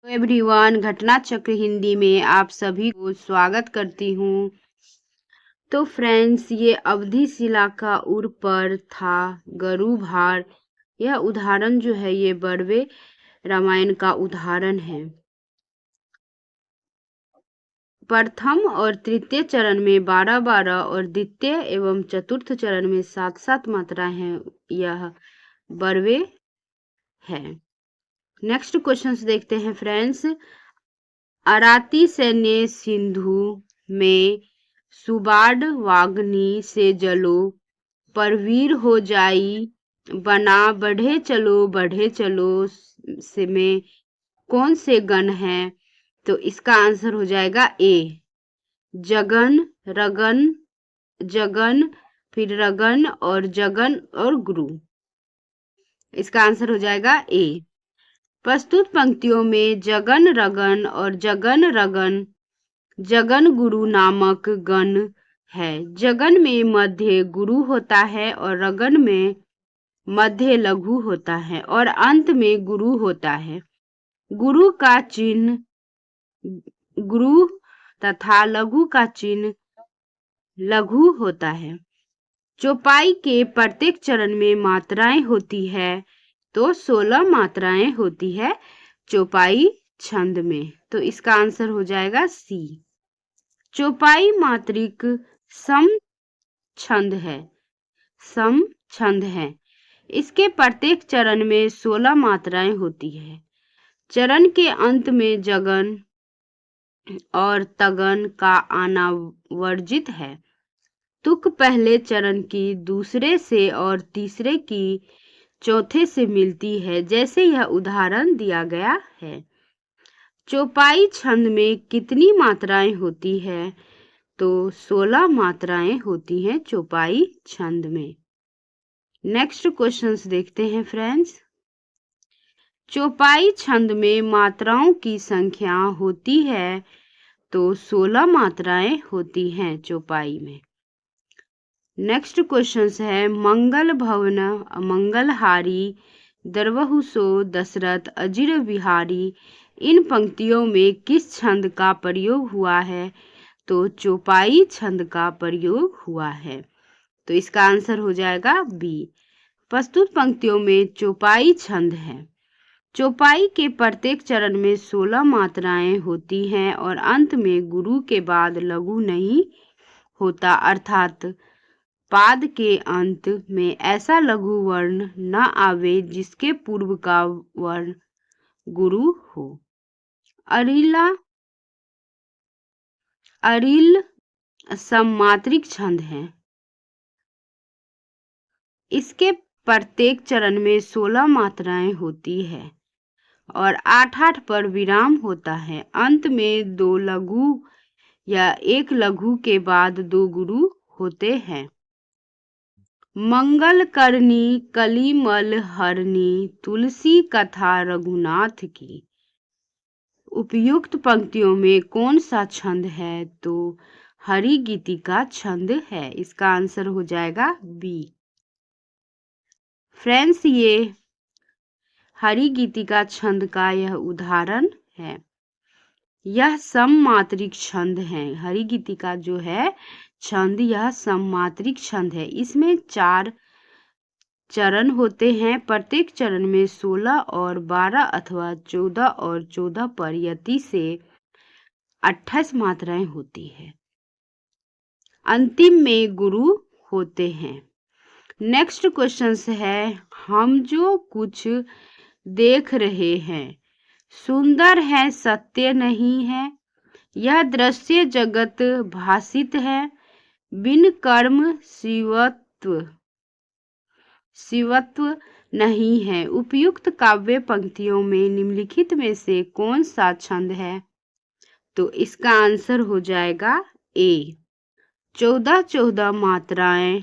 Everyone, घटना चक्र हिंदी में आप सभी को स्वागत करती हूँ। तो फ्रेंड्स, ये अवधि शिला का उर पर था गरु भार। यह उदाहरण जो है ये बड़वे रामायण का उदाहरण है। प्रथम और तृतीय चरण में 12-12 और द्वितीय एवं चतुर्थ चरण में 7-7 मात्राएं हैं। यह बड़वे है। नेक्स्ट क्वेश्चंस देखते हैं फ्रेंड्स। अराती सैन्य सिंधु में सुबाड वाग्नी से जलो, परवीर हो जाई बना बढ़े चलो से में कौन से गण हैं? तो इसका आंसर हो जाएगा ए, जगन, रगन, जगन, फिर रगन और जगन और गुरु। इसका आंसर हो जाएगा ए। प्रस्तुत पंक्तियों में जगन रगन और जगन रगन जगन गुरु नामक गण है। जगन में मध्य गुरु होता है और रगन में मध्य लघु होता है और अंत में गुरु होता है। गुरु का चिन्ह गुरु तथा लघु का चिन्ह लघु होता है। चौपाई के प्रत्येक चरण में मात्राएं होती है, तो 16 मात्राएं होती है चौपाई छंद में। तो इसका आंसर हो जाएगा सी। चौपाई मात्रिक सम छंद है। सम छंद है। इसके प्रत्येक चरण में 16 मात्राएं होती है। चरण के अंत में जगन और तगन का आना वर्जित है। तुक पहले चरण की दूसरे से और तीसरे की चौथे से मिलती है, जैसे यह उदाहरण दिया गया है। चौपाई छंद में कितनी मात्राएं होती है? तो 16 मात्राएं होती हैं चौपाई छंद में। नेक्स्ट क्वेश्चंस देखते हैं फ्रेंड्स। चौपाई छंद में मात्राओं की संख्या होती है, तो 16 मात्राएं होती हैं चौपाई में। नेक्स्ट क्वेश्चंस है मंगल भवन मंगलहारी दरवहु सो दशरथ अजिर बिहारी। इन पंक्तियों में किस छंद का प्रयोग हुआ है? तो चौपाई छंद का प्रयोग हुआ है। तो इसका आंसर हो जाएगा बी। प्रस्तुत पंक्तियों में चौपाई छंद है। चौपाई के प्रत्येक चरण में 16 मात्राएं होती हैं और अंत में गुरु के बाद लघु नहीं होता, अर्थात पाद के अंत में ऐसा लघु वर्ण न आवे जिसके पूर्व का वर्ण गुरु हो। अरिल सममात्रिक छंद है। इसके प्रत्येक चरण में 16 मात्राएं होती है और 8-8 पर विराम होता है। अंत में 2 लघु या 1 लघु के बाद 2 गुरु होते हैं। मंगल करनी कलिमल हरनी तुलसी कथा रघुनाथ की। उपयुक्त पंक्तियों में कौन सा छंद है? तो हरि गीतिका छंद है। इसका आंसर हो जाएगा बी। फ्रेंड्स, ये हरि गीतिका छंद का यह उदाहरण है। यह सममात्रिक छंद है। हरि गीतिका जो है छंद, यह सममात्रिक छंद है। इसमें 4 चरण होते हैं। प्रत्येक चरण में 16 और 12 अथवा 14 और 14 पर यति से 28 मात्राएं होती है। अंतिम में गुरु होते हैं। नेक्स्ट क्वेश्चन है हम जो कुछ देख रहे हैं सुंदर है, सत्य नहीं है। यह दृश्य जगत भासित है, बिन कर्म शिवत्व नहीं है। उपयुक्त काव्य पंक्तियों में निम्नलिखित में से कौन सा छंद है? तो इसका आंसर हो जाएगा ए। 14-14 मात्राएं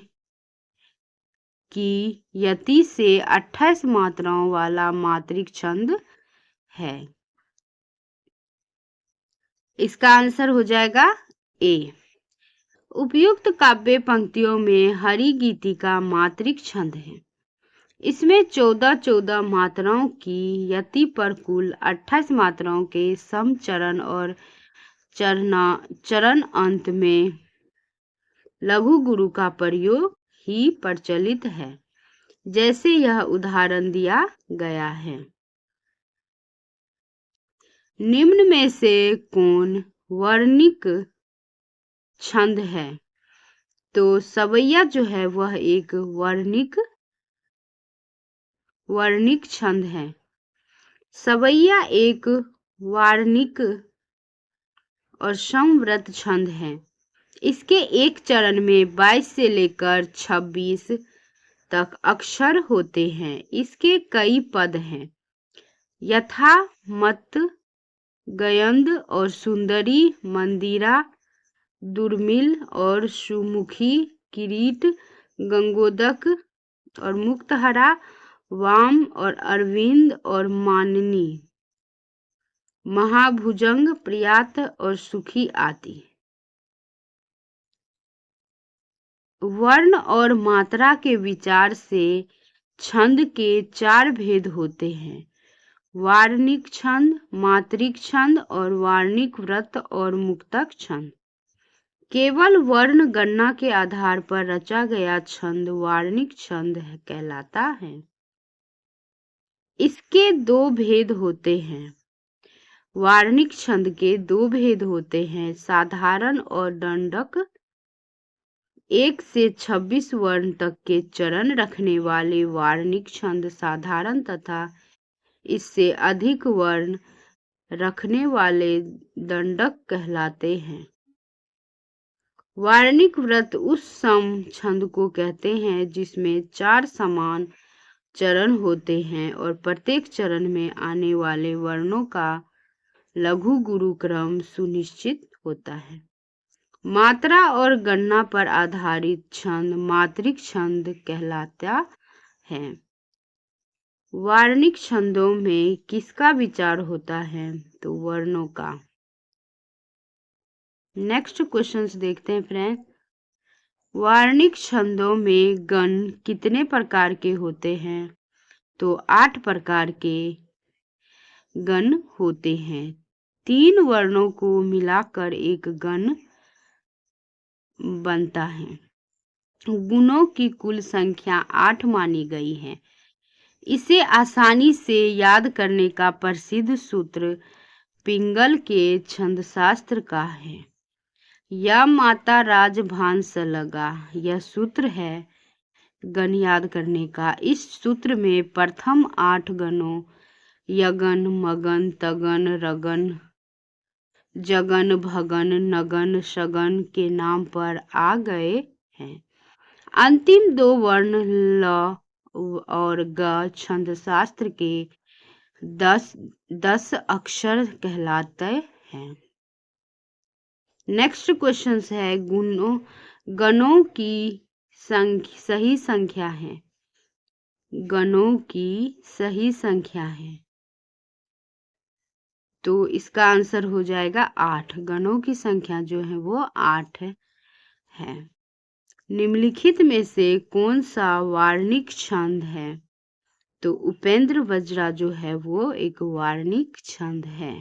की यति से 28 मात्राओं वाला मात्रिक छंद है। इसका आंसर हो जाएगा ए। उपयुक्त काव्य पंक्तियों में हरि गीतिका मात्रिक छंद है। इसमें 14-14 मात्राओं की यति पर कुल 28 मात्राओं के सम चरण और चरण अंत में लघु गुरु का प्रयोग ही प्रचलित है, जैसे यह उदाहरण दिया गया है। निम्न में से कौन वर्णिक छंद है? तो सवैया जो है वह एक वर्णिक छंद है। सवैया एक वार्णिक और समव्रत छंद है। इसके एक चरण में 22 से लेकर 26 तक अक्षर होते हैं। इसके कई पद हैं, यथा, मत, गयंद और सुंदरी, मंदिरा, दुर्मिल और सुमुखी, किरीट, गंगोदक और मुक्तहरा, वाम और अरविंद और माननी, महाभुजंग, प्रियात और सुखी आदि। वर्ण और मात्रा के विचार से छंद के 4 भेद होते हैं, वार्णिक छंद, मात्रिक छंद और वार्णिक व्रत और मुक्तक छंद। केवल वर्ण गणना के आधार पर रचा गया छंद वार्णिक छंद कहलाता है। इसके 2 भेद होते हैं। वार्णिक छंद के 2 भेद होते हैं, साधारण और दंडक। 1 से 26 वर्ण तक के चरण रखने वाले वार्णिक छंद साधारण तथा इससे अधिक वर्ण रखने वाले दंडक कहलाते हैं। वार्णिक व्रत उस सम छंद को कहते हैं जिसमें 4 समान चरण होते हैं और प्रत्येक चरण में आने वाले वर्णों का लघु गुरु क्रम सुनिश्चित होता है। मात्रा और गणना पर आधारित छंद मात्रिक छंद कहलाता है। वार्णिक छंदों में किसका विचार होता है? तो वर्णों का। नेक्स्ट क्वेश्चंस देखते हैं फ्रेंड्स। वार्णिक छंदों में गण कितने प्रकार के होते हैं? तो 8 प्रकार के गण होते हैं। 3 वर्णों को मिलाकर एक गण बनता है। गुणों की कुल संख्या 8 मानी गई है। इसे आसानी से याद करने का प्रसिद्ध सूत्र पिंगल के छंदशास्त्र का है। या माता राजभांस लगा, यह सूत्र है गण याद करने का। इस सूत्र में प्रथम 8 गणों यगन, मगन, तगन, रगन, जगन, भगन, नगन, शगन के नाम पर आ गए हैं। अंतिम 2 वर्ण ल और ग छंदशास्त्र के 10 अक्षर कहलाते हैं। नेक्स्ट क्वेश्चन है गणों की सही संख्या है। गणों की सही संख्या है तो इसका आंसर हो जाएगा 8। गणों की संख्या जो है वो 8 है। निम्नलिखित में से कौन सा वार्णिक छंद है? तो उपेंद्र वज्रा जो है वो एक वार्णिक छंद है।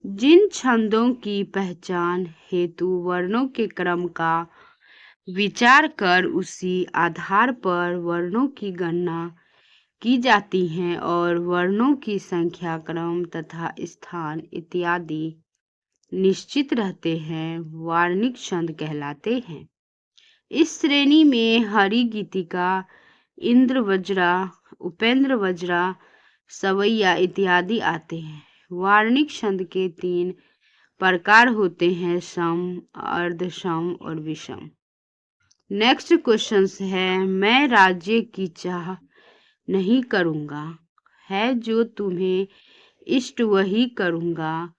जिन छंदों की पहचान हेतु वर्णों के क्रम का विचार कर उसी आधार पर वर्णों की गणना की जाती है और वर्णों की संख्या, क्रम तथा स्थान इत्यादि निश्चित रहते हैं, वार्णिक छंद कहलाते हैं। इस श्रेणी में हरि गीतिका, इंद्र वज्रा, उपेंद्र वज्रा, सवैया इत्यादि आते हैं। वार्णिक छंद के 3 प्रकार होते हैं, सम, अर्धसम और विषम। नेक्स्ट क्वेश्चन है, मैं राज्य की चाह नहीं करूंगा, है जो तुम्हें इष्ट वही करूंगा,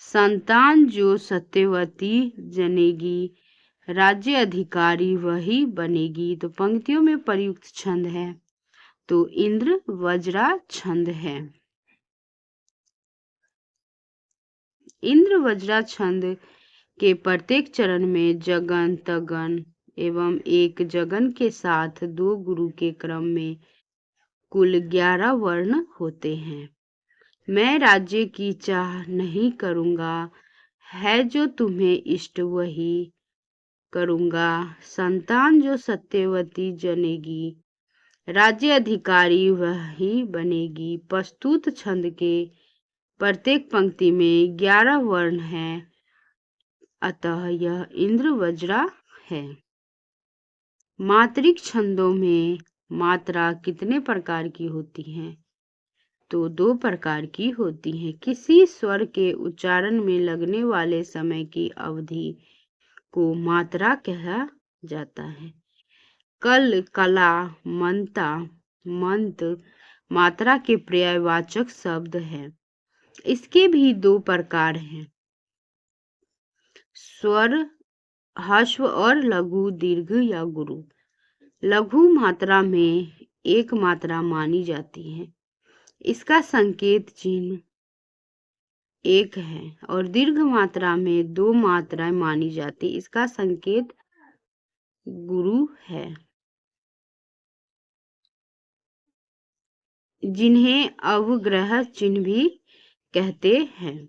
संतान जो सत्यवती जनेगी, राज्य अधिकारी वही बनेगी। तो पंक्तियों में प्रयुक्त छंद है तो इंद्र वज्रा छंद है। इंद्र वज्रा छंद के प्रत्येक चरण में जगन, तगन एवं एक जगन के साथ 2 गुरु के क्रम में कुल 11 वर्ण होते हैं। मैं राज्य की चाह नहीं करूँगा, है जो तुम्हें इष्ट वही करूँगा। संतान जो सत्यवती जनेगी, राज्य अधिकारी वही बनेगी। प्रस्तुत छंद के प्रत्येक पंक्ति में 11 वर्ण हैं, अतः यह इंद्र वज्रा है। मात्रिक छंदों में मात्रा कितने प्रकार की होती हैं? तो 2 प्रकार की होती हैं। किसी स्वर के उच्चारण में लगने वाले समय की अवधि को मात्रा कहा जाता है। कल, कला, मनता, मंत मात्रा के पर्यायवाचक शब्द हैं। इसके भी 2 प्रकार हैं, स्वर ह्रस्व और लघु दीर्घ या गुरु। लघु मात्रा में एक मात्रा मानी जाती है, इसका संकेत चिन्ह 1 है, और दीर्घ मात्रा में 2 मात्राएं मानी जाती, इसका संकेत गुरु है, जिन्हें अवग्रह चिन्ह भी कहते हैं।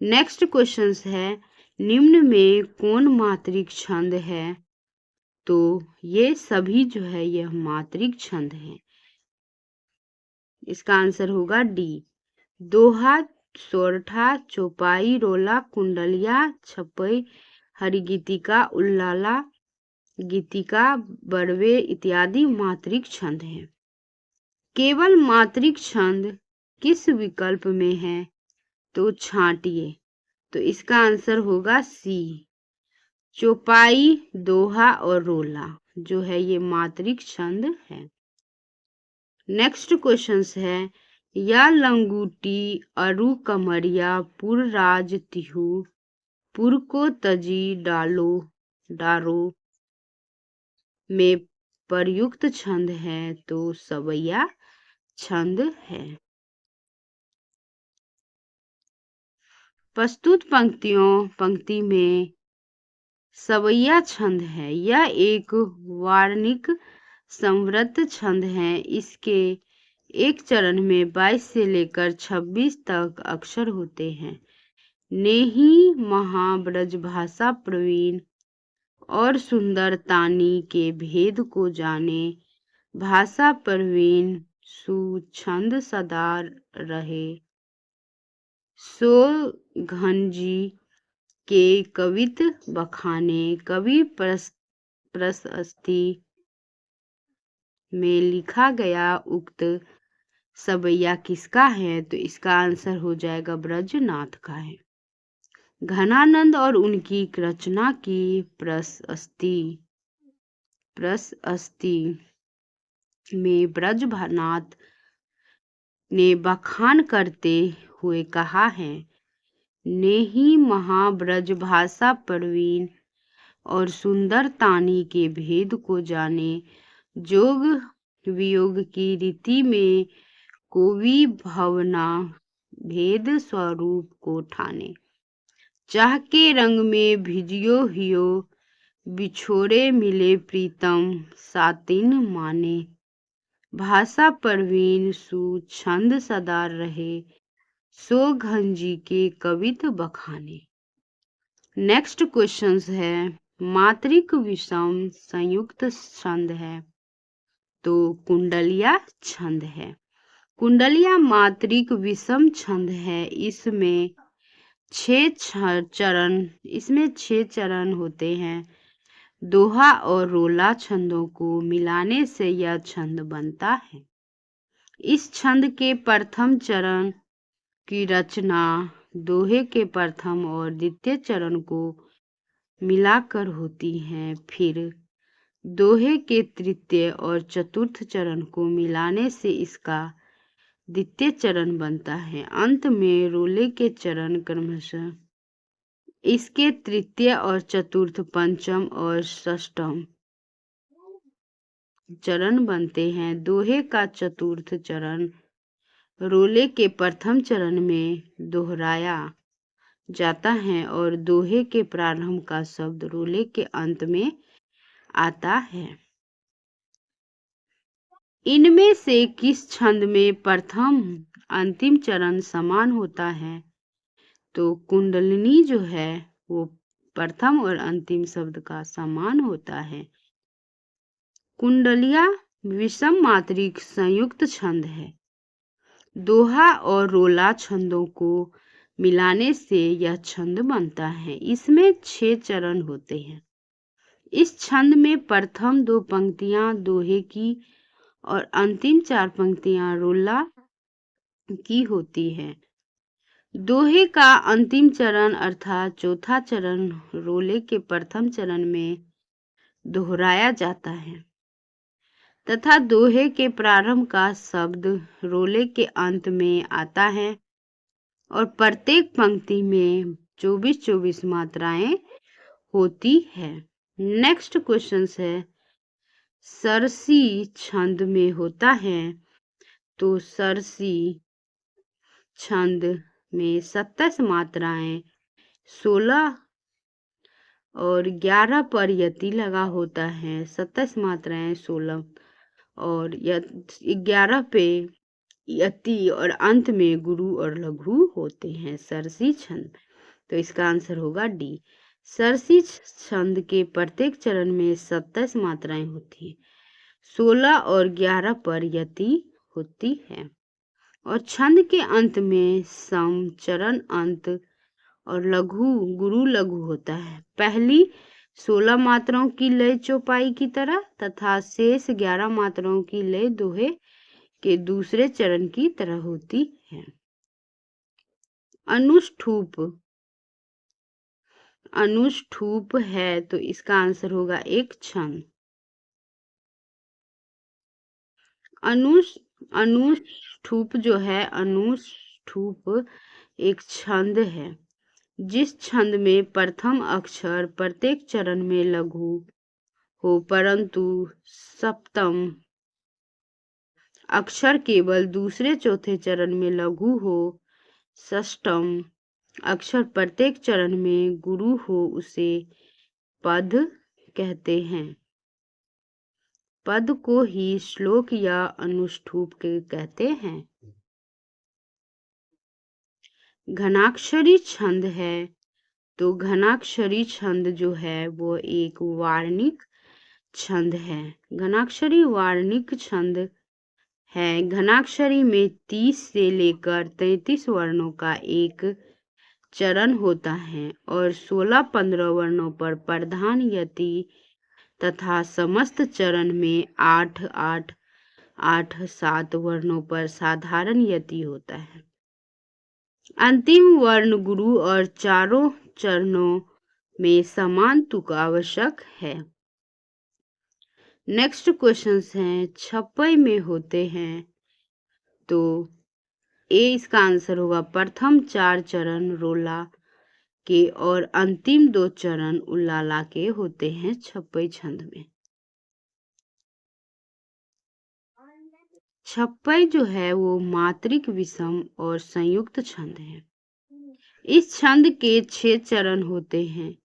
नेक्स्ट क्वेश्चन है, निम्न में कौन मात्रिक छंद है? तो ये सभी जो है यह मात्रिक छंद है, इसका आंसर होगा डी। दोहा, सोरठा, चौपाई, रोला, कुंडलिया, छपई, हरिगीतिका, उल्लाला, गीतिका, बड़वे इत्यादि मात्रिक छंद हैं। केवल मात्रिक छंद किस विकल्प में है? तो छांटिए, तो इसका आंसर होगा सी। चौपाई, दोहा और रोला जो है ये मात्रिक छंद है। नेक्स्ट क्वेश्चन है, या लंगूटी अरु कमरिया पुर राज तिहु पुर को तजी डालो डारो में प्रयुक्त छंद है? तो सवैया छंद है। प्रस्तुत पंक्ति में सवैया छंद है। यह एक वार्णिक संवृत छंद है। इसके एक चरण में 22 से लेकर 26 तक अक्षर होते हैं। नेही महाब्रजभाषा प्रवीण और सुंदर तानी के भेद को जाने, भाषा प्रवीण सुछंद सदा रहे, सो घनजी के कवित बखाने। कवि प्रशस्ति में लिखा गया उक्त सवैया किसका है? तो इसका आंसर हो जाएगा ब्रजनाथ का है। घनानंद और उनकी रचना की प्रशस्ति में ब्रजनाथ ने बखान करते हुए कहा है, नेही महाब्रज भाषा प्रवीण और सुंदर तानी के भेद को जाने, जोग वियोग की रीति में कोवि भवना भेद स्वरूप को ठाने, चाह के रंग में भिजियो हियो बिछोड़े मिले प्रीतम सातिन माने, भाषा प्रवीण सुछंद सदा रहे, सो घनजी के कवित बखाने। नेक्स्ट क्वेश्चन है, मात्रिक विषम संयुक्त छंद है? तो कुंडलिया छंद है। कुंडलिया मात्रिक विषम छंद है। इसमें 6 चरण होते हैं। दोहा और रोला छंदों को मिलाने से यह छंद बनता है। इस छंद के प्रथम चरण की रचना दोहे के प्रथम और द्वितीय चरण को मिलाकर होती है। फिर दोहे के तृतीय और चतुर्थ चरण को मिलाने से इसका द्वितीय चरण बनता है। अंत में रोले के चरण क्रमशः इसके तृतीय और चतुर्थ, पंचम और षष्ठम चरण बनते हैं। दोहे का चतुर्थ चरण रोले के प्रथम चरण में दोहराया जाता है और दोहे के प्रारंभ का शब्द रोले के अंत में आता है। इनमें से किस छंद में प्रथम अंतिम चरण समान होता है? तो कुंडलिनी जो है वो प्रथम और अंतिम शब्द का समान होता है। कुंडलिया विषम मात्रिक संयुक्त छंद है। दोहा और रोला छंदों को मिलाने से यह छंद बनता है। इसमें 6 चरण होते हैं। इस छंद में प्रथम 2 पंक्तियां दोहे की और अंतिम 4 पंक्तियां रोला की होती है। दोहे का अंतिम चरण अर्थात चौथा चरण रोले के प्रथम चरण में दोहराया जाता है तथा दोहे के प्रारंभ का शब्द रोले के अंत में आता है और प्रत्येक पंक्ति में 24-24 मात्राएं होती है। नेक्स्ट क्वेश्चन है, सरसी छंद में होता है। तो सरसी छंद में 27 मात्राएं 16 और 11 पर यति लगा होता है। 27 मात्राएं 16 और 11 पे यति और अंत में गुरु और लघु होते हैं सरसी छंद। तो इसका आंसर होगा डी। सरसी छंद के प्रत्येक चरण में 27 मात्राएं होती हैं। 16 और 11 पर यति होती है और छंद के अंत में सम चरण अंत और लघु गुरु लघु होता है। पहली 16 मात्राओं की लय चौपाई की तरह तथा शेष 11 मात्राओं की लय दोहे के दूसरे चरण की तरह होती है। अनुष्ठूप है तो इसका आंसर होगा एक छंद। अनुष्ठूप जो है, अनुष्ठूप एक छंद है जिस छंद में प्रथम अक्षर प्रत्येक चरण में लघु हो परंतु सप्तम अक्षर केवल दूसरे चौथे चरण में लघु हो। षष्ठम अक्षर प्रत्येक चरण में गुरु हो उसे पद कहते हैं। पद को ही श्लोक या अनुष्ठूप कहते हैं। घनाक्षरी छंद है तो घनाक्षरी छंद जो है वो एक वार्णिक छंद है। घनाक्षरी वार्णिक छंद है। घनाक्षरी में 30 से लेकर 33 वर्णों का एक चरण होता है और 16-15 वर्णों पर प्रधान यति तथा समस्त चरण में 8-8-8-7 वर्णों पर साधारण यति होता है। अंतिम वर्ण गुरु और चारों चरणों में समान तुक आवश्यक है। नेक्स्ट क्वेश्चंस हैं, छप्पई में होते हैं। तो ए इसका आंसर होगा प्रथम 4 चरण रोला के और अंतिम 2 चरण उल्लाला के होते हैं छप्पई छंद में। छप्पई जो है वो मात्रिक विषम और संयुक्त छंद है। इस छंद के 6 चरण होते हैं।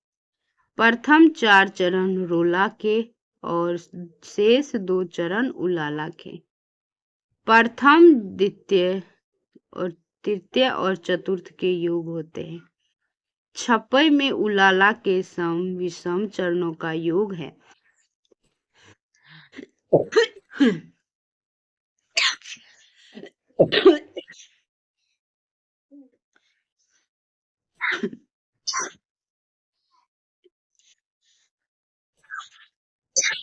प्रथम 4 चरण रोला के और शेष 2 चरण उल्लाला के। प्रथम द्वितीय और तृतीय और चतुर्थ के योग होते हैं। छप्पई में उल्लाला के सम विषम चरणों का योग है।